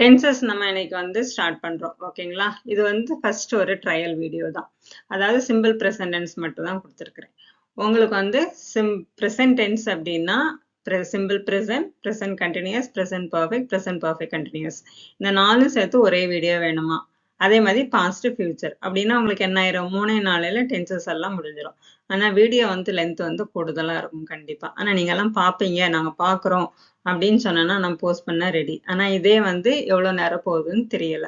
Tenses நம்ம இன்னைக்கு வந்து ஸ்டார்ட் பண்றோம். ஓகேங்களா? இது வந்து ஃபர்ஸ்ட் ஒரு ட்ரையல் வீடியோ தான். அதாவது சிம்பிள் பிரசன்ட் டென்ஸ் மட்டும் தான் கொடுத்துருக்கிறேன். உங்களுக்கு வந்து பிரசன்ட் டென்ஸ் அப்படின்னா simple present, present continuous, present perfect, present perfect continuous. இந்த நாலும் சேர்த்து ஒரே வீடியோ வேணுமா? அதே மாதிரி பாஸ்ட் ஃபியூச்சர் அப்படின்னா உங்களுக்கு என்ன ஆயிரும்? 3 நாளையில டென்சஸ் எல்லாம் முடிஞ்சிடும். ஆனா வீடியோ வந்து லென்த் வந்து கூடுதலா இருக்கும் கண்டிப்பா. ஆனா நீங்க எல்லாம் பாப்பீங்க, நாங்க பாக்குறோம் அப்படின்னு சொன்னா நான் போஸ்ட் பண்ண ரெடி. ஆனா இதே வந்து எவ்வளவு நேரம் போகுதுன்னு தெரியல.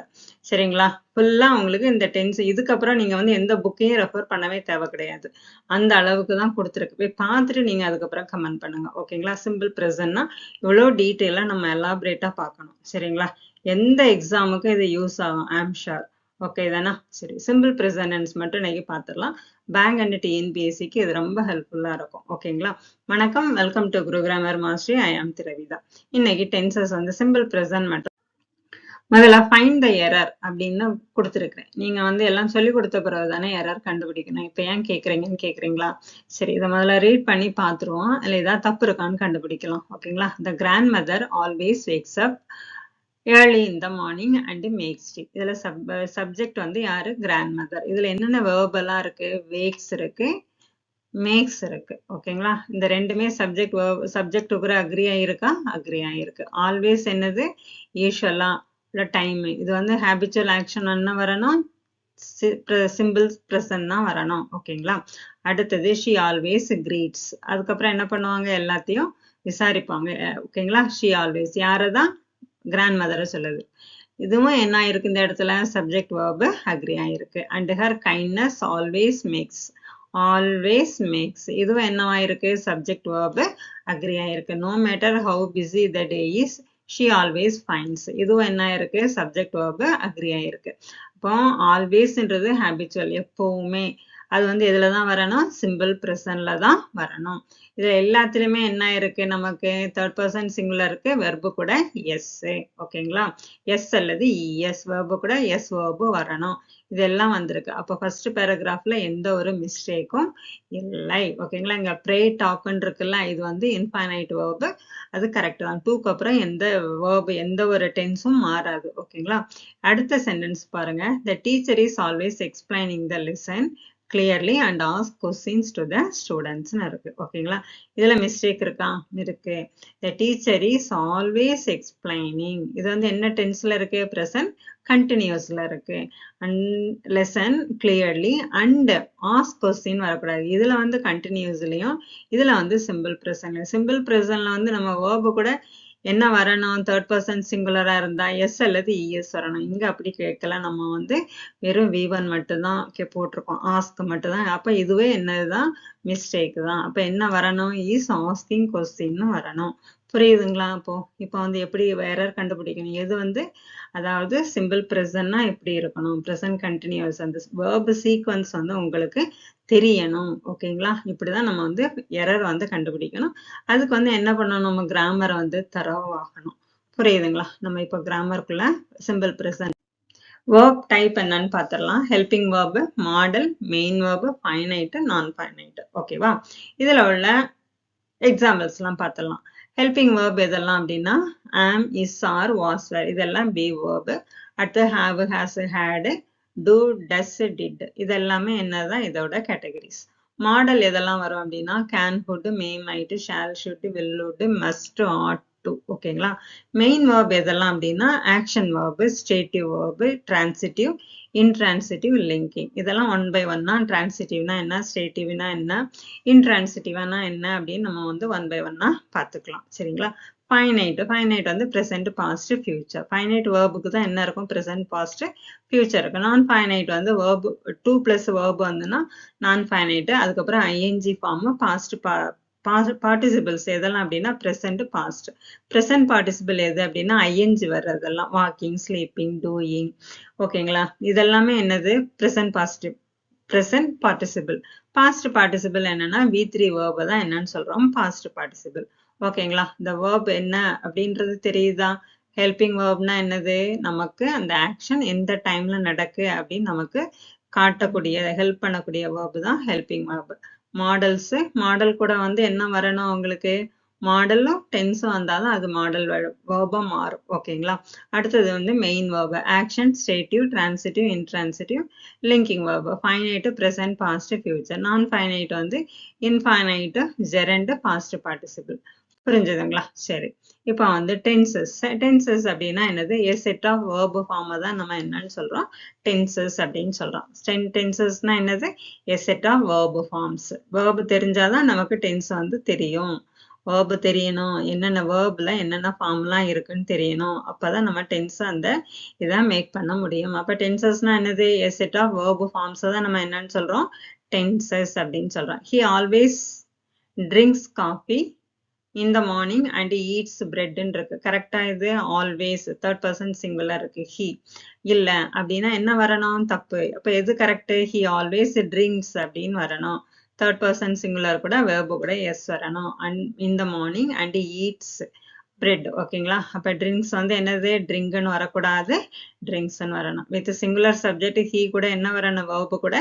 சரிங்களா? ஃபுல்லா உங்களுக்கு இந்த டென்ஸ் இதுக்கப்புறம் நீங்க வந்து எந்த புக்கையும் ரெஃபர் பண்ணவே தேவை கிடையாது. அந்த அளவுக்கு தான் கொடுத்துருக்கு. போய் பார்த்துட்டு நீங்க அதுக்கப்புறம் கமெண்ட் பண்ணுங்க. ஓகேங்களா? சிம்பிள் ப்ரெசன்ட்னா இவ்வளோ டீட்டெயிலா நம்ம எலாபரேட்டா பார்க்கணும். சரிங்களா? எந்த எக்ஸாமுக்கும் இது யூஸ் ஆகும். ஐ ஆம் ஷூர். ஓகே தானா? சரி, சிம்பிள் ப்ரெசன்டென்ஸ் மட்டும் இன்னைக்கு பார்த்துடலாம். பேங்க் அண்ட் டிஎன்பிஎஸ்சிக்கு இது ரொம்ப ஹெல்ப்ஃபுல்லா இருக்கும். ஓகேங்களா? வணக்கம், welcome to Guru grammar mastery. I am Dravitha. இன்னைக்கு டென்சஸ் வந்து சிம்பிள் ப்ரெசன்ட் மட்டும் முதல்ல ஃபைண்ட் த எரர் அப்படின்னு கொடுத்துருக்கிறேன். நீங்க வந்து எல்லாம் சொல்லி கொடுத்த பிறகு தானே எரர் கண்டுபிடிக்கணும். இப்போ ஏன் கேட்குறீங்கன்னு கேட்குறீங்களா? சரி, இதை முதல்ல ரீட் பண்ணி பார்த்துருவோம். இல்லை ஏதாவது தப்பு இருக்கான்னு கண்டுபிடிக்கலாம். ஓகேங்களா? The grandmother always wakes up early in the morning and makes tea. இதுல சப்ஜெக்ட் வந்து யாரு? Grandmother. இதுல என்னென்ன வேர்பெல்லாம் இருக்கு? வேக்ஸ் இருக்கு, மேக்ஸ் இருக்கு. ஓகேங்களா? இந்த ரெண்டுமே சப்ஜெக்ட் கூட அக்ரி ஆயிருக்கா? அக்ரி ஆயிருக்கு. ஆல்வேஸ் என்னது? யூஷுவலா இல்ல டைம். இது வந்து ஹேபிச்சுவல் ஆக்ஷன் என்ன வரணும்? சிம்பிள் பிரசன்ட் தான் வரணும். ஓகேங்களா? அடுத்தது ஷி ஆல்வேஸ் கிரீட்ஸ். அதுக்கப்புறம் என்ன பண்ணுவாங்க? எல்லாத்தையும் விசாரிப்பாங்க. ஓகேங்களா? ஷி ஆல்வேஸ் யாரதான்? கிராண்ட் மதரை சொல்லுது. இதுவும் என்ன ஆயிருக்கு? இந்த இடத்துல சப்ஜெக்ட் வேர்பு அக்ரி ஆயிருக்கு. And her kindness always makes. Always makes இதுவும் என்னவாயிருக்கு? சப்ஜெக்ட் வேர்பு அக்ரி ஆயிருக்கு. No matter how busy the day is she always finds. இதுவும் என்ன ஆயிருக்கு? சப்ஜெக்ட் வேர்பு அக்ரி ஆயிருக்கு. அப்போ ஆல்வேஸ்ன்றது ஹேபிச்சுவல், எப்பவுமே. அது வந்து எதுல தான் வரணும்? சிம்பிள் பிரசன்ட்ல தான் வரணும். இதுல எல்லாத்துலயுமே என்ன இருக்கு? நமக்கு தேர்ட் பர்சன் சிங்குலருக்கு வெர்பு கூட எஸ். ஓகேங்களா? எஸ் அல்லது இஎஸ் வெர்பு கூட எஸ் வெர்பு வரணும். இதெல்லாம் வந்திருக்கு. அப்போ ஃபர்ஸ்ட் பேராகிராஃப்ல எந்த ஒரு மிஸ்டேக்கும் இல்லை. ஓகேங்களா? இங்க ப்ரே டாக்ன்னு இருக்குல்ல, இது வந்து இன்ஃபைனைட் வேர்பு. அது கரெக்ட் தான். டூக்கு அப்புறம் எந்த வேர்பு எந்த ஒரு டென்ஸும் மாறாது. ஓகேங்களா? அடுத்த சென்டென்ஸ் பாருங்க. The teacher is always explaining the lesson clearly and ask questions to the students இருக்கு. ஓகேங்களா? இதுல மிஸ்டேக் இருக்கா? இருக்கு. The teacher is always explaining. இது வந்து என்ன டென்ஸ்ல இருக்கு? present continuousல இருக்கு. and lesson clearly and ask question வரக்கூடாது. இதுல வந்து continuousலயும் இதுல வந்து simple present. simple presentல வந்து நம்ம verb கூட என்ன வரணும்? தேர்ட் பர்சன் சிங்குலரா இருந்தா எஸ் அல்லது இஎஸ் வரணும். இங்க அப்படி கேட்கல. நம்ம வந்து வெறும் V1 மட்டும்தான் போட்டிருக்கோம். ஆஸ்க் மட்டும்தான். அப்ப இதுவே என்னதுதான்? மிஸ்டேக் தான். அப்ப என்ன வரணும்? இஸ் ஆஸ்கிங் கொஸ்டின்னு வரணும். புரியுதுங்களா? இப்போ வந்து எப்படி எரர் கண்டுபிடிக்கணும்? எது வந்து அதாவது சிம்பிள் ப்ரெசன்ட்னா எப்படி இருக்கணும்? ப்ரெசன்ட் கண்டினியூஸ் அந்த வேர்பு சீக்வன்ஸ் வந்து உங்களுக்கு தெரியணும். ஓகேங்களா? இப்படிதான் நம்ம வந்து எரர் வந்து கண்டுபிடிக்கணும். அதுக்கு வந்து என்ன பண்ணணும்? நம்ம கிராமரை வந்து தரவாகணும். புரியுதுங்களா? நம்ம இப்போ கிராமருக்குள்ள சிம்பிள் ப்ரெசன்ட் வேர்ப் டைப் என்னன்னு பார்த்துடலாம். Helping verb, model, main verb, finite, நான் ஃபைனைட். ஓகேவா? இதுல உள்ள எக்ஸாம்பிள்ஸ் எல்லாம் பார்த்துடலாம். ஹெல்பிங் வேர்ப் எதெல்லாம் அப்படின்னா ஆம், இஸ், ஆர், வாஸ், வேர் இதெல்லாம் பி வேர்பு. அடுத்து have, has, had, do, does, did இதெல்லாமே என்னதான் இதோட கேட்டகரிஸ். மாடல் எதெல்லாம் வரும் அப்படின்னா can, could, may, might, shall, should, will, would, must, ought to. ஓகேங்களா? மெயின் வேர்ப் எதெல்லாம் அப்படின்னா action verb, stative verb, transitive, intransitive, linking. இதெல்லாம் ஒன் பை ஒன்னா டிரான்சிட்டிவ்னா என்ன, ஸ்டேட்டிவ்னா என்ன, இன்ட்ரான்சிட்டிவ்னா என்ன அப்படின்னு நம்ம வந்து ஒன் பை ஒன்னா பார்த்துக்கலாம். சரிங்களா? ஃபைனைட் வந்து ப்ரெசென்ட், பாஸ்ட், ஃபியூச்சர். ஃபைனைட் வேர்புக்கு தான் என்ன இருக்கும்? ப்ரெசென்ட், பாஸ்ட், ஃபியூச்சர் இருக்கு. நான் ஃபைனைட் வந்து வேர்பு 2 பிளஸ் வேர்பு வந்துன்னா நான் ஃபைனைட். அதுக்கப்புறம் ஐஎன்ஜி ஃபார்ம், பாஸ்ட் பார்ட்டிசிபிள்ஸ் எதெல்லாம் அப்படின்னா ப்ரெசென்ட், பாஸ்ட். ப்ரெசென்ட் பார்ட்டிசிபிள் எது அப்படின்னா ஐஎன்ஜி வர்றதெல்லாம் வாக்கிங், ஸ்லீப்பிங், டூயிங். ஓகேங்களா? இதெல்லாமே என்னது? Present participle. பாஸ்ட் பார்ட்டிசிபிள் என்னன்னா V3 வேர்பை தான் என்னன்னு சொல்றோம்? Past participle. ஓகேங்களா? இந்த வேர்ப் என்ன அப்படின்றது தெரியுதா? ஹெல்பிங் வேர்ப்னா என்னது? நமக்கு அந்த ஆக்ஷன் எந்த டைம்ல நடக்கு அப்படின்னு நமக்கு காட்டக்கூடிய ஹெல்ப் பண்ணக்கூடிய வேர்பு தான் ஹெல்பிங் வேர்பு. மாடல் கூட வந்து என்ன வரணும் உங்களுக்கு? மாடலும் டென்ஸும் வந்தாலும் அது மாடல் வேர்பா மாறும். ஓகேங்களா? அடுத்தது வந்து main verb. Action, stative, transitive, intransitive, linking verb. Finite, present, past, future. Non finite வந்து இன்ஃபைனைட், ஜெரண்ட், பாஸ்ட் பார்ட்டிசிபிள். புரிஞ்சுதுங்களா? சரி. இப்போ வந்து டென்சஸ். டென்சஸ் அப்படின்னா என்னது? a set of verb form தான் நம்ம என்னன்னு சொல்றோம்? டென்சஸ் அப்படின்னு சொல்றோம். டென்சஸ்னா என்னது? a set of verb forms. verb தெரிஞ்சாதான் நமக்கு டென்ஸ் வந்து தெரியும். verb தெரியணும், என்னென்ன verbல என்னென்ன ஃபார்ம்லாம் இருக்குன்னு தெரியணும். அப்பதான் நம்ம டென்ஸ் அந்த இதை மேக் பண்ண முடியும். அப்ப டென்சஸ்னா என்னது? a set of verb forms தான் நம்ம என்னன்னு சொல்றோம்? டென்சஸ் அப்படின்னு சொல்றோம். he always drinks coffee in the morning and eats bread ன்னு இருக்கு. கரெக்டா? இது always third person singular இருக்கு. he இல்ல அப்படின்னா என்ன வரணும்? தப்பு. அப்ப எது கரெக்ட்? he always drinks அப்படின்னு வரணும். third person singular கூட verb கூட yes வரணும். and in the morning and eats bread. ஓகேங்களா? அப்ப ட்ரிங்க்ஸ் வந்து என்னது? ட்ரிங்க்னு வரக்கூடாது, ட்ரிங்க்ஸ்னு வரணும். வித் சிங்குலர் சப்ஜெக்ட் he கூட என்ன வரணும்? verb கூட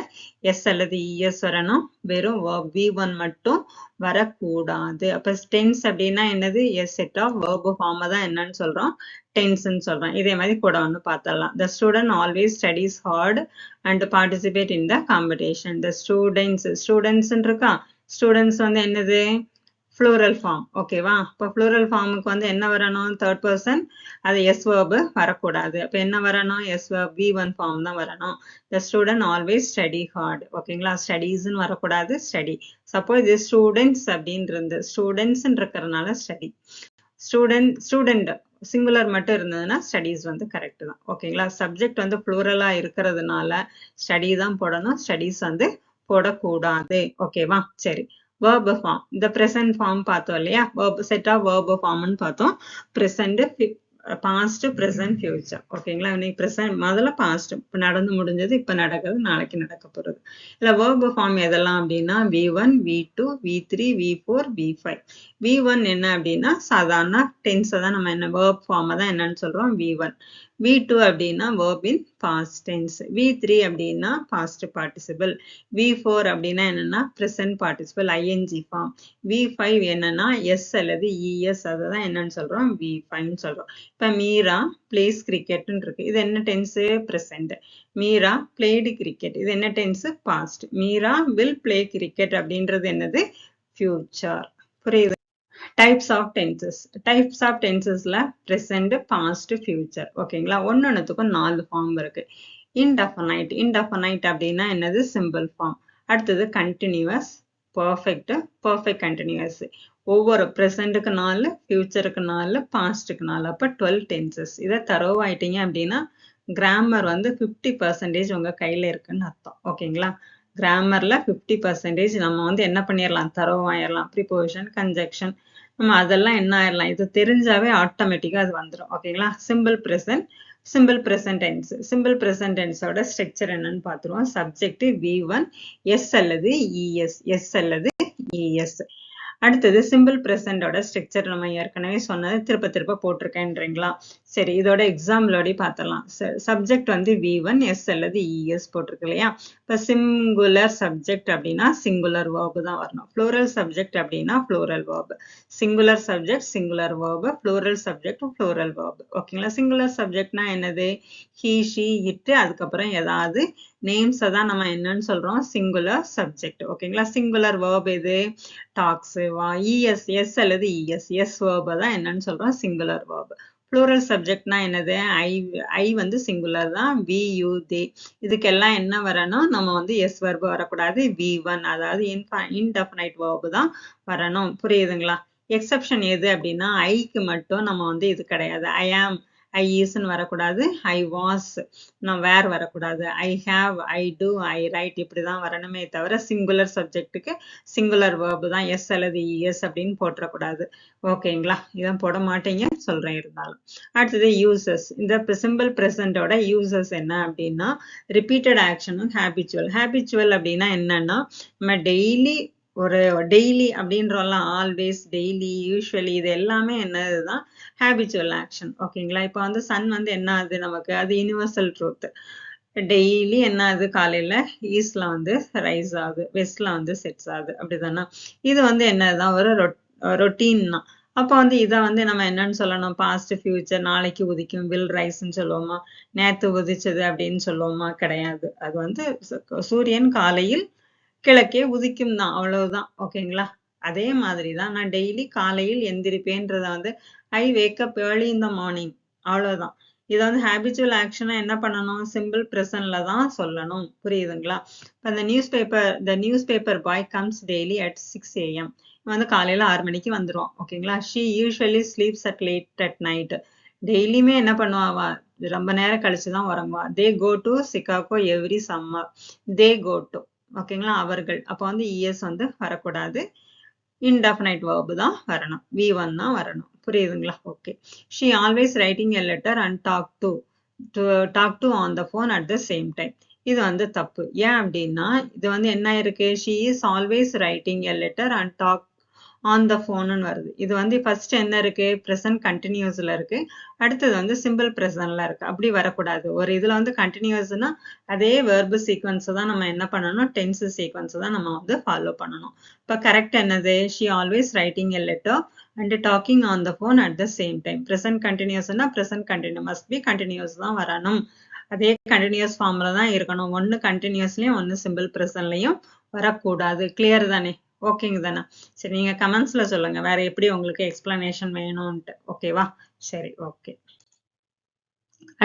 எஸ் அல்லது es வரணும். வெறும் verb v1 மட்டும் வரக்கூடாது. அப்ப டென்ஸ் அப்படின்னா என்னது? a set of verb form தான் என்னன்னு சொல்றோம்? டென்ஸ்ன்னு சொல்றோம். இதே மாதிரி கூட ஒன்று பார்த்தரலாம். The student always studies hard and participate in the competition. The students இருக்கா? ஸ்டூடெண்ட்ஸ் வந்து என்னது? plural form. ஓகேவா? இப்போ plural formக்கு வந்து என்ன வரணும்? third person, அது s verb வரக்கூடாது. அப்ப என்ன வரணும்? s verb v1 form தான் வரணும். The student always study hard. ஓகேங்களா? ஸ்டடீஸ்ன்னு வரக்கூடாது, ஸ்டடி. சப்போஸ் இது ஸ்டூடெண்ட்ஸ் அப்படின்னு இருந்து ஸ்டூடெண்ட்ஸ் இருக்கிறதுனால ஸ்டடி. ஸ்டூடெண்ட் சிங்குலர் மட்டும் இருந்ததுன்னா ஸ்டடீஸ் வந்து கரெக்ட் தான். ஓகேங்களா? சப்ஜெக்ட் வந்து ப்ளூரலா இருக்கிறதுனால ஸ்டடி தான் போடணும், ஸ்டடீஸ் வந்து போடக்கூடாது. ஓகேவா? சரி. verb form. இந்த present form பார்த்தோம் இல்லையா? verb set of verb form ன்னு பார்த்தோம். present, past, present, future. ஓகேங்களா? இன்னைக்கு present முதல்ல past இப்ப நடந்து முடிஞ்சது, இப்ப நடக்கிறது, நாளைக்கு நடக்க போறது. இல்ல verb form எதெல்லாம் அப்படின்னா v1, v2, v3, v4, v5. v1 என்ன அப்படின்னா சாதாரண டென்ஸ் தான் நம்ம என்ன verb form தான் என்னன்னு சொல்றோம்? v1. v2 அப்படின்னா verb in past tense. v3 அப்படின்னா past participle. v4 அப்படின்னா என்னன்னா present participle ing form. v5 என்னன்னா s அல்லது es, அதுதான் என்னன்னு சொல்றோம்? v5 ன்னு சொல்றோம். இப்ப மீரா plays cricket ன்னு இருக்கு. இது என்ன tense? present. Meera played cricket. இது என்ன tense? past. Meera will play cricket அப்படின்றது என்னது? future. புரியுது? Types of tenses. Types of டென்சஸ்ல present, past, future. ஓகேங்களா? ஒன்னொன்னுத்துக்கும் 4 ஃபார்ம் இருக்கு. indefinite. indefinite அப்படின்னா என்னது? Simple form. அடுத்தது கண்டினியூஸ், பர்ஃபெக்ட், பர்ஃபெக்ட் கண்டினியூஸ். ஒவ்வொரு ப்ரெசண்ட்டுக்கு 4, ஃபியூச்சருக்கு 4, பாஸ்ட்டுக்கு 4. அப்போ 12 டென்சஸ். இதை தரோவாயிட்டீங்க அப்படின்னா கிராமர் வந்து 50% உங்க கையில இருக்குன்னு அர்த்தம். ஓகேங்களா? கிராமர்ல 50% நம்ம வந்து என்ன பண்ணிடலாம்? தரோவாயிடலாம். ப்ரிபோசிஷன், கன்ஜெக்ஷன், நம்ம அதெல்லாம் என்ன ஆயிடலாம்? இது தெரிஞ்சாவே ஆட்டோமேட்டிக்கா அது வந்துடும். ஓகேங்களா? Simple present, simple present tense. Simple present டென்ஸோட ஸ்ட்ரக்சர் என்னன்னு பார்த்துருவோம். சப்ஜெக்ட் v1, எஸ் அல்லது இஎஸ், எஸ் அல்லது இஎஸ். அடுத்தது சிம்பிள் ப்ரெசண்டோட ஸ்ட்ரக்சர் நம்ம ஏற்கனவே சொன்னது திருப்ப திருப்ப போட்டிருக்கேன்றீங்களா? சரி, இதோட எக்ஸாம்பிளோட பார்த்தலாம். சப்ஜெக்ட் வந்து v1, எஸ் அல்லது இஎஸ் போட்டிருக்கு இல்லையா? இப்போ சிங்குலர் சப்ஜெக்ட் அப்படின்னா சிங்குலர் வேர்பு தான் வரணும். ப்ளூரல் சப்ஜெக்ட் அப்படின்னா plural verb. Singular subject singular verb, plural subject plural verb. ஓகேங்களா? சிங்குலர் சப்ஜெக்ட்னா என்னது? ஹி, ஷி, இட், அதுக்கப்புறம் ஏதாவது நேம்ஸ் தான் நம்ம என்னன்னு சொல்றோம்? Singular subject. ஓகேங்களா? சிங்குலர் வேர்ப் எது? டாக்ஸ், இஎஸ், எஸ் அல்லது இஎஸ், எஸ் வேர்பை தான் என்னன்னு சொல்றோம்? Singular verb. ப்ளூரல் சப்ஜெக்ட்னா என்னது? ஐ வந்து சிங்குலர் தான், வி, யூ, தே. இதுக்கெல்லாம் என்ன வரணும்? நம்ம வந்து எஸ் வேர்பு வரக்கூடாது, v1, அதாவது இன்டெஃபினைட் வேர்பு தான் வரணும். புரியுதுங்களா? எக்ஸப்ஷன் எது அப்படின்னா ஐக்கு மட்டும் நம்ம வந்து இது கிடையாது. ஐ ஆம், ஐ ஈஸ்ன்னு வரக்கூடாது, ஐ வாஸ், நான் வேர் வரக்கூடாது, I have, I do, I write, இப்படிதான் வரணுமே தவிர சிங்குலர் சப்ஜெக்ட்டுக்கு சிங்குலர் வேர்பு தான் எஸ் அல்லது இஎஸ் அப்படின்னு போட்டுறக்கூடாது. ஓகேங்களா? இதான் போட மாட்டீங்க சொல்றேன் இருந்தாலும். அடுத்தது யூசஸ். இந்த சிம்பிள் ப்ரெசண்டோட யூசஸ் என்ன அப்படின்னா ரிப்பீட்டட் ஆக்ஷனும் ஹேபிச்சுவல். ஹேபிச்சுவல் அப்படின்னா என்னன்னா நம்ம டெய்லி அப்படின்றலாம், ஆல்வேஸ், டெய்லி, யூஸ்வலி, இது எல்லாமே என்னதுதான்? Habitual action. ஓகேங்களா? இப்போ வந்து சன் வந்து என்ன ஆகுது நமக்கு? அது யூனிவர்சல் ட்ரூத். டெய்லி என்ன ஆகுது? காலையில ஈஸ்ட்ல வந்து ரைஸ் ஆகுது, வெஸ்ட்ல வந்து செட்ஸ் ஆகுது, அப்படிதானா? இது வந்து என்னதான்? ஒரு ரொட்டீன்னா அப்ப வந்து இதை வந்து நம்ம என்னன்னு சொல்லணும், பாஸ்ட் ஃபியூச்சர், நாளைக்கு உதிக்கும், வில் ரைஸ்ன்னு சொல்லுவோமா, நேத்து உதிச்சது அப்படின்னு சொல்லுவோமா, கிடையாது. அது வந்து சூரியன் காலையில் கிழக்கே உதிக்கும் தான், அவ்வளவுதான். ஓகேங்களா? அதே மாதிரி தான் நான் டெய்லி காலையில் எந்திரிப்பேன்றத வந்து ஐ wake up early in the morning, அவ்வளவுதான். இதை வந்து ஹேபிச்சுவல் ஆக்ஷனா என்ன பண்ணணும், சிம்பிள் பிரசன்ட்ல தான் சொல்லணும். புரியுதுங்களா? இப்போ the newspaper boy comes daily at 6 AM. வந்து காலையில 6 மணிக்கு வந்துருவான். ஓகேங்களா? She usually sleeps at late at night. டெய்லியுமே என்ன பண்ணுவா, ரொம்ப நேரம் கழிச்சு தான் உறங்குவா. They go to Chicago every summer. They go to, ஓகேங்களா, அவர்கள். அப்ப வந்து இஎஸ் வந்து வரக்கூடாது, இன்டெஃபினைட் verb தான் வரணும், V1 தான் வரணும். புரியுதுங்களா? Okay. She always writing a letter and talk to on the phone at the same time. இது வந்து தப்பு. ஏன் அப்படின்னா இது வந்து என்ன இருக்கு, she is always writing a letter and talk on the ஃபோன்னு வருது. இது வந்து ஃபர்ஸ்ட் என்ன இருக்கு, ப்ரெசன்ட் கண்டினியூஸ்ல இருக்கு, அடுத்தது வந்து சிம்பிள் ப்ரெசன்ட்ல இருக்கு. அப்படி வரக்கூடாது. ஒரு இதுல வந்து கண்டினியூஸ்னா அதே வெர்பு சீக்வன்ஸ் தான் நம்ம என்ன பண்ணணும், டென்ஸ் சீக்வன்ஸ் தான் நம்ம வந்து ஃபாலோ பண்ணணும். இப்போ கரெக்ட் என்னது, she always writing a letter and talking on the phone at the same time. Present கண்டினியூஸ்னா present continue must be continuous தான் வரணும். அதே கண்டினியூஸ் ஃபார்ம்ல தான் இருக்கணும். ஒன்னு கண்டினியூஸ்லயும் ஒன்னு சிம்பிள் ப்ரெசன்ட்லயும் வரக்கூடாது. கிளியர் தானே? ஓகேங்க தானே? சரி, நீங்க கமெண்ட்ஸ்ல சொல்லுங்க வேற எப்படி உங்களுக்கு எக்ஸ்பிளனேஷன் வேணும்ட்டு. ஓகேவா? சரி, ஓகே.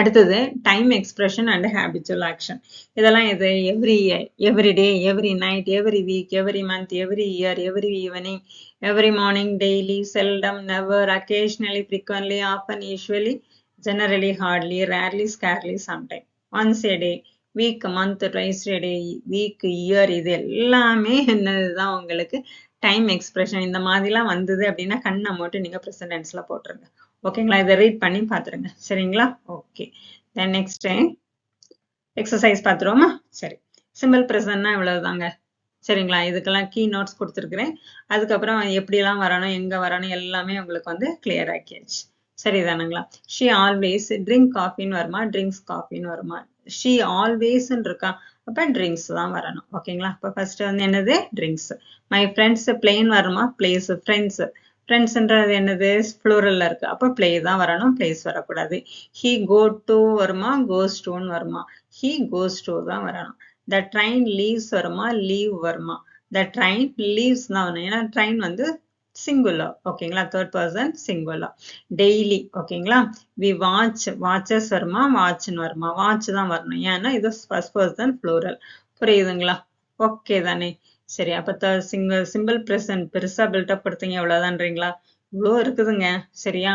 அடுத்தது time expression and habitual action. இதெல்லாம் இது every day, every night, every week, every month, every year, every evening, every morning, daily, seldom, never, occasionally, frequently, often, usually, generally, hardly, rarely, scarcely, sometime, once a day, week, month, twice a day, week, year, இது எல்லாமே என்னதுதான் உங்களுக்கு time expression. இந்த மாதிரிலாம் வந்தது அப்படின்னா கண்ணை மட்டும் நீங்க ப்ரெசன்ட் டென்ஸ்ல போட்டுருங்க. ஓகேங்களா? இதை ரீட் பண்ணி பார்த்துருங்க. சரிங்களா? ஓகே. தென் நெக்ஸ்ட் எக்ஸசைஸ் பார்த்துருவோமா? சரி, சிம்பிள் ப்ரெசன்ட்னா இவ்வளவுதாங்க. சரிங்களா? இதுக்கெல்லாம் கீ நோட்ஸ் கொடுத்துருக்குறேன். அதுக்கப்புறம் எப்படியெல்லாம் வரணும், எங்க வரணும், எல்லாமே உங்களுக்கு வந்து கிளியர் ஆக்கியாச்சு. சரிதானுங்களா? ஷீ ஆல்வேஸ் ட்ரிங்க் காஃபின்னு வருமா, ட்ரிங்க்ஸ் காஃபின்னு வருமா? ஷீ ஆல்வேஸ்ன்னு இருக்கா, அப்ப ட்ரிங்க்ஸ் தான் வரணும். ஓகேங்களா? அப்ப ஃபர்ஸ்ட் வந்து என்னது, ட்ரிங்க்ஸ். மை ஃப்ரெண்ட்ஸ் பிளேன் வருமா, பிளேஸ். ஃப்ரெண்ட்ஸ், ஃப்ரெண்ட்ஸ்ன்றது என்னது, ப்ளூரல்ல இருக்கு, அப்ப பிளே தான் வரணும், பிளேஸ் வரக்கூடாது. ஹீ கோ டு வருமா, கோஸ் டுன்னு வருமா? ஹீ கோஸ் டு தான் வரணும். த ட்ரெயின் லீவ்ஸ் வருமா, லீவ் வருமா? த ட்ரெயின் லீவ்ஸ் தான் வரணும், ஏன்னா ட்ரெயின் வந்து சிங்குலர். ஓகேங்களா? Third person singular. டெய்லி. ஓகேங்களா? வி வாட்ச், வாட்சஸ் வருமா, வாட்ச்னு வருமா? வாட்ச் தான் வரணும், ஏன்னா இது ஃபர்ஸ்ட் பர்சன் ப்ளூரல். புரியுதுங்களா? ஓகே தானே? சரி, அப்ப சிம்பிள் ப்ரெசன்ட் பெருசா பில்டப் கொடுத்தீங்க எவ்வளவுதான்றீங்களா? இவ்வளோ இருக்குதுங்க. சரியா?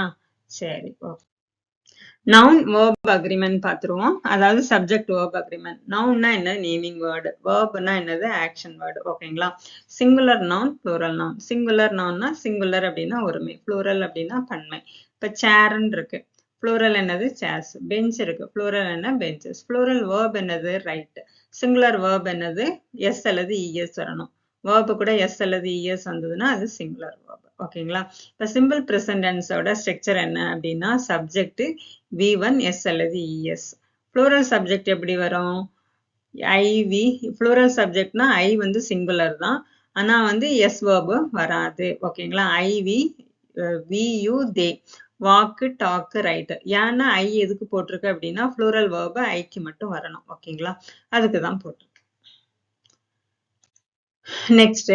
சரி, ஓகே. நவுன் வேர்ப் அக்ரிமெண்ட் பார்த்துருவோம். அதாவது சப்ஜெக்ட் வேர்ப் அக்ரிமெண்ட். நவுன்னா என்ன, நேமிங் வேர்டு. வேர்ப்னா என்னது, ஆக்ஷன் வேர்டு. ஓகேங்களா? Singular noun, plural noun. Singular நவுன்னா சிங்குலர் அப்படின்னா ஒருமை, ப்ளூரல் அப்படின்னா பன்மை. இப்ப சேர்ன்னு இருக்கு, ப்ளூரல் என்னது, சேர்ஸ். பெஞ்ச் இருக்கு, ப்ளூரல் என்ன, பெஞ்சஸ். ப்ளூரல் வேர்ப் என்னது, ரைட். சிங்குலர் வேர்ப் என்னது, எஸ் அல்லது இஎஸ் வரணும். வேர்பு கூட எஸ் அல்லது இஎஸ் வந்ததுன்னா அது சிங்குலர் வேர்ப். ஓகேங்களா? இப்ப சிம்பிள் ப்ரெசன்ட் டென்ஸோட ஸ்ட்ரக்சர் என்ன அப்படின்னா, சப்ஜெக்ட் V1 எஸ் அல்லது இஎஸ். ப்ளூரல் சப்ஜெக்ட் எப்படி வரும், ஐவி. ப்ளூரல் சப்ஜெக்ட்னா ஐ வந்து சிங்குலர் தான், ஆனா வந்து எஸ் வேர்பு வராது. ஓகேங்களா? ஐவி, வியூ, தே. வாக்கு, டாக்கு, ரைட். ஏன்னா ஐ எதுக்கு போட்டிருக்கு அப்படின்னா ப்ளூரல் வேர்பு ஐக்கு மட்டும் வரணும். ஓகேங்களா? அதுக்கு தான் போட்டிருக்கு. நெக்ஸ்ட்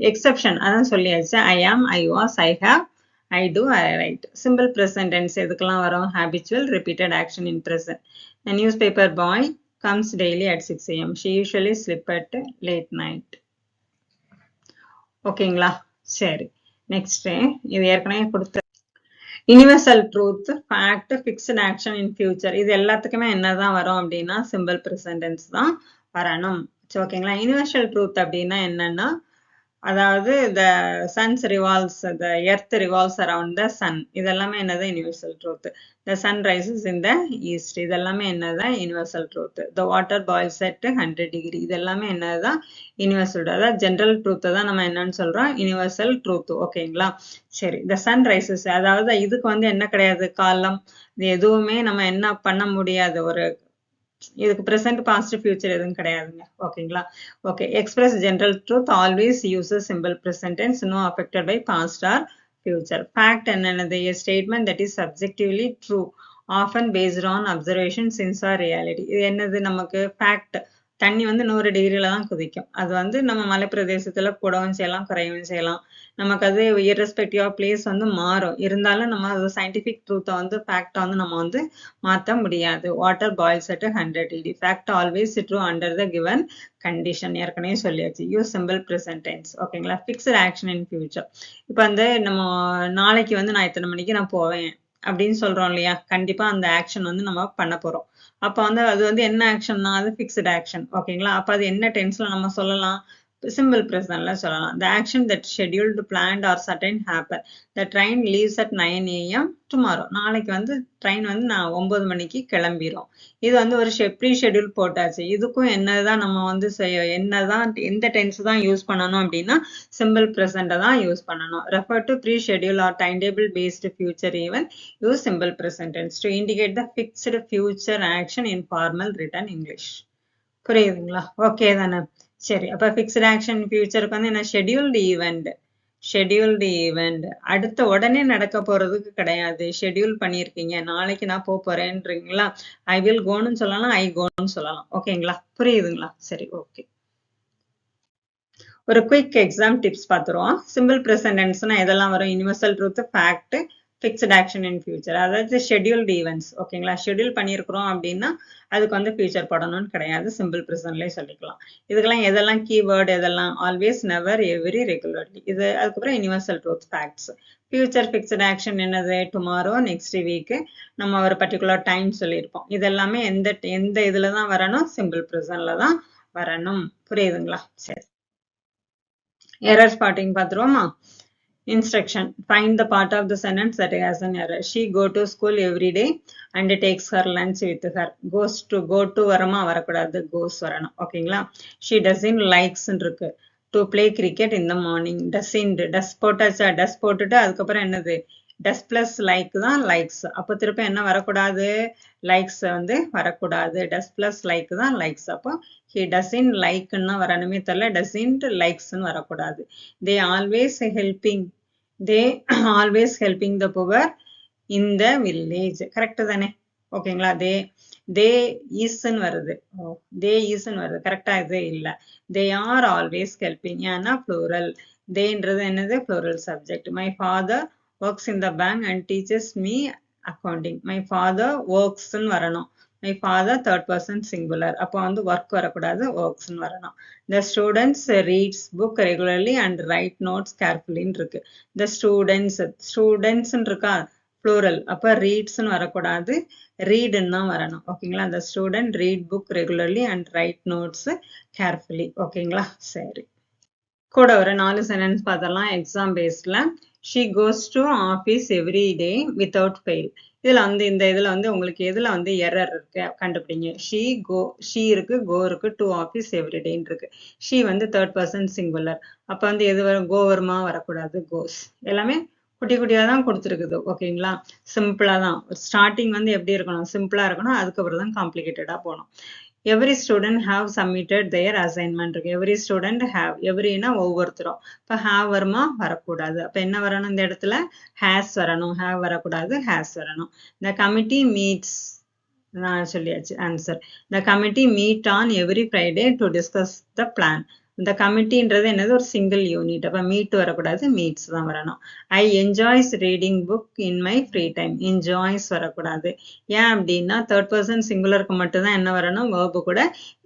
எக்ஸெப்ஷன், அதான் சொல்லியாச்சு. ஐ ஆம், I was, I have, I do, I write. Simple present tense எதுக்கெல்லாம் வரும், habitual repeated action in present. The newspaper boy comes daily at 6 AM. She usually sleep at late night. ஓகேங்களா? சரி, next இது ஏற்கனவே கொடுத்த universal truth, fact, fixed action in future. இது எல்லாத்துக்குமே என்னதான் வரும் அப்படின்னா சிம்பிள் ப்ரெசன்ட் டென்ஸ் தான் வரணும். ஓகேங்களா? யுனிவர்சல் ட்ரூத் அப்படின்னா என்னன்னா, அதாவது the sun's revolves, the earth revolves around the sun. இதெல்லாமே என்னது, universal truth. The sun rises in the east. இதெல்லாமே என்னதான், universal truth. The water boils at 100 degree. இதெல்லாமே என்னதான், யுனிவர்சல். அதாவது ஜெனரல் ட்ரூத் தான் நம்ம என்னன்னு சொல்றோம், யுனிவர்சல் ட்ரூத். ஓகேங்களா? சரி, the sun rises, அதாவது இதுக்கு வந்து என்ன கிடையாது, காலம், இது எதுவுமே நம்ம என்ன பண்ண முடியாது. ஒரு இதுக்கு present, past, future எதுவும் கிடையாதுங்க. ஓகேங்களா? Okay. Express general truth, always uses simple present tense, no affected by past or future. Fact என்னது? A statement that is subjectively true, often based on observation, sense or reality. இது என்னது நமக்கு? fact. தண்ணி வந்து 100 டிகிரில தான் குதிக்கும். அது வந்து நம்ம மலைப்பிரதேசத்துல கூடவும் செய்யலாம், குறையவும் செய்யலாம். நமக்கு அது irrespective of place வந்து மாறும். இருந்தாலும் நம்ம அது scientific truth வந்து fact வந்து நம்ம வந்து மாத்த முடியாது. Water boils at 100 degree. Fact always true under the given condition. ஏற்கனவே சொல்லியாச்சு. Use simple present tense. ஓகேங்களா? Fixed action in future. இப்போ வந்து நம்ம நாளைக்கு வந்து நான் இத்தனை மணிக்கு நான் போவேன் அப்படின்னு சொல்றோம் இல்லையா? கண்டிப்பா அந்த ஆக்ஷன் வந்து நம்ம பண்ண போறோம். அப்ப வந்து அது வந்து என்ன ஆக்ஷன்னா? அது ஃபிக்ஸ்ட் ஆக்ஷன். ஓகேங்களா? அப்ப அது என்ன டென்ஸ்ல நம்ம சொல்லலாம்? simple presentல சொல்லலாம். The action that scheduled, planned or certain happen. The train leaves at 9 AM tomorrow. நாளைக்கு வந்து ட்ரெயின் வந்து நான் 9 மணிக்கு கிளம்பிரும். இது வந்து ஒரு ப்ரீ ஷெட்யூல் போட்டாச்சு. இதுக்கும் என்னதான் நம்ம வந்து என்னதான் எந்த டென்ஸ் தான் யூஸ் பண்ணணும் அப்படின்னா சிம்பிள் ப்ரெசண்ட்டை தான் யூஸ் பண்ணணும். Refer to pre schedule or time table based future even use simple present tense to indicate the fixed future action in formal written English. புரியுதுங்களா? ஓகே தானே? சரி, அப்ப ஃபிக்ஸ்ட் ஆக்ஷன் ஃபியூச்சருக்கு வந்து என்ன? ஷெட்யூல்டு ஈவெண்ட் அடுத்த உடனே நடக்க போறதுக்கு கிடையாது. ஷெட்யூல் பண்ணியிருக்கீங்க, நாளைக்கு நான் போறேன்றீங்களா? ஐ வில் கோன்னு சொல்லலாம், ஐ கோன்னு சொல்லலாம். ஓகேங்களா? புரியுதுங்களா? சரி, ஓகே. ஒரு குயிக் எக்ஸாம் டிப்ஸ் பார்த்துருவோம். சிம்பிள் ப்ரெசன்ட் டென்ஸ்னா எதெல்லாம் வரும்? Universal truth, fact, fixed action in future. அதாவது ஷெட்யூல்டு ஈவெண்ட்ஸ். ஓகேங்களா? ஷெட்யூல் பண்ணியிருக்கிறோம் அப்படின்னா அதுக்கு வந்து ஃபியூச்சர் போடணும்னு கிடையாது. சிம்பிள் ப்ரெசன்ட்லேயே சொல்லிக்கலாம். இதுக்கெல்லாம் எதெல்லாம் கீவேர்டு? எதெல்லாம்? Always, never, every, regularly. இது அதுக்கப்புறம் universal truth, facts. Future fixed action என்னது? டுமாரோ, நெக்ஸ்ட் வீக்கு, நம்ம ஒரு பர்டிகுலர் டைம் சொல்லியிருப்போம். இதெல்லாமே எந்த இதுல தான் வரணும்? சிம்பிள் ப்ரெசன்ட்ல தான் வரணும். புரியுதுங்களா? சரி, எரர் ஸ்பாட்டிங் பார்த்துருவோமா? Instruction. Find the part of the sentence that has an error. She go to school every day and takes her lunch with her. Go to வரமா வரக்கூடாது, goes வரணும். ஓகேங்களா? She doesn't likes இருக்கு. To play cricket in the morning. Doesn't. Does போட்டாச்சா? Does போட்டுட்டு அதுக்கப்புறம் என்னது? Does plus like தான் likes. அப்போ திருப்ப என்ன வரக்கூடாது? likes வந்து வரக்கூடாது. Does plus like தான் likes. அப்போ he doesn't like ன்னு வரணுமே தவிர doesn't likes ன்னு வரக்கூடாது. They always helping the poor in the village. Correct தானே? ஓகேங்களா? they is ன்னு வருது. they is ன்னு வருது. கரெக்டா? இது இல்ல. they are always helping. ஏன்னா plural. theyன்றது என்னது? plural subject. My father works in the bank and teaches me accounting. My father works ன்னு வரணும். My father third person singular. அப்போ வந்து work வரக்கூடாது, works ன்னு வரணும். The students reads book regularly and write notes carefully ன்னு இருக்கு. The students ன்னு இருக்கா? plural. அப்போ reads ன்னு வரக்கூடாது, read ன்னு தான் வரணும். ஓகேங்களா? The student read book regularly and write notes carefully. ஓகேங்களா? சரி, கூட ஒரு 4 சென்டென்ஸ் பார்த்தலாம் எக்ஸாம் பேஸ்ல. She goes to office every day without fail. இதுல வந்து இந்த இதுல வந்து உங்களுக்கு எதுல வந்து எரர் இருக்கு கண்டுபிடிங்க. she இருக்கு, go இருக்கு, to office every day இருக்கு. she வந்து third person singular. அப்ப வந்து எது வரும்? go வருமா? வரக்கூடாது, goes. எல்லாமே குட்டி குட்டியா தான் கொடுத்துருக்குது. ஓகேங்களா? சிம்பிளா தான். ஸ்டார்டிங் வந்து எப்படி இருக்கணும்? சிம்பிளா இருக்கணும். அதுக்கப்புறம் தான் காம்ப்ளிகேட்டடா போகணும். every student have submitted their assignment. every student have. everyனா ஒவ்வொருத்தரும். இப்ப have வருமா? வரக்கூடாது. அப்ப என்ன வரணும்? இந்த இடத்துல has வரணும். have வரக்கூடாது, has வரணும். the committee meets. நான் சொல்லியாச்சு answer. the committee meet on every Friday to discuss the plan. இந்த கமிட்டின்றது என்னது? ஒரு சிங்கிள் யூனிட். அப்ப மீட் வரக்கூடாது, மீட்ஸ் தான் வரணும். I enjoys reading book in my free time. Enjoys வரக்கூடாது. ஏன் அப்படின்னா தேர்ட் பர்சன் சிங்குலருக்கு மட்டும்தான் என்ன வரணும்? வேர்பு கூட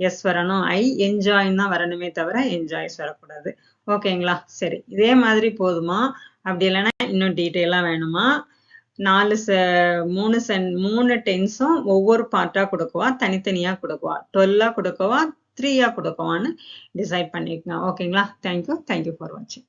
எஸ் வரணும். ஐ என்ஜாய் தான் வரணுமே தவிர என்ஜாய்ஸ் வரக்கூடாது. ஓகேங்களா? சரி, இதே மாதிரி போதுமா? அப்படி இல்லைன்னா இன்னும் டீட்டெயிலா வேணுமா? 3 டென்ஸும் ஒவ்வொரு பார்ட்டா கொடுக்குவா, தனித்தனியா கொடுக்குவா, 12 கொடுக்கவா, 3 கொடுக்குவான்னு டிசைட் பண்ணிக்கோங்க. ஓகேங்களா? தேங்க்யூ ஃபார் வாட்சிங்.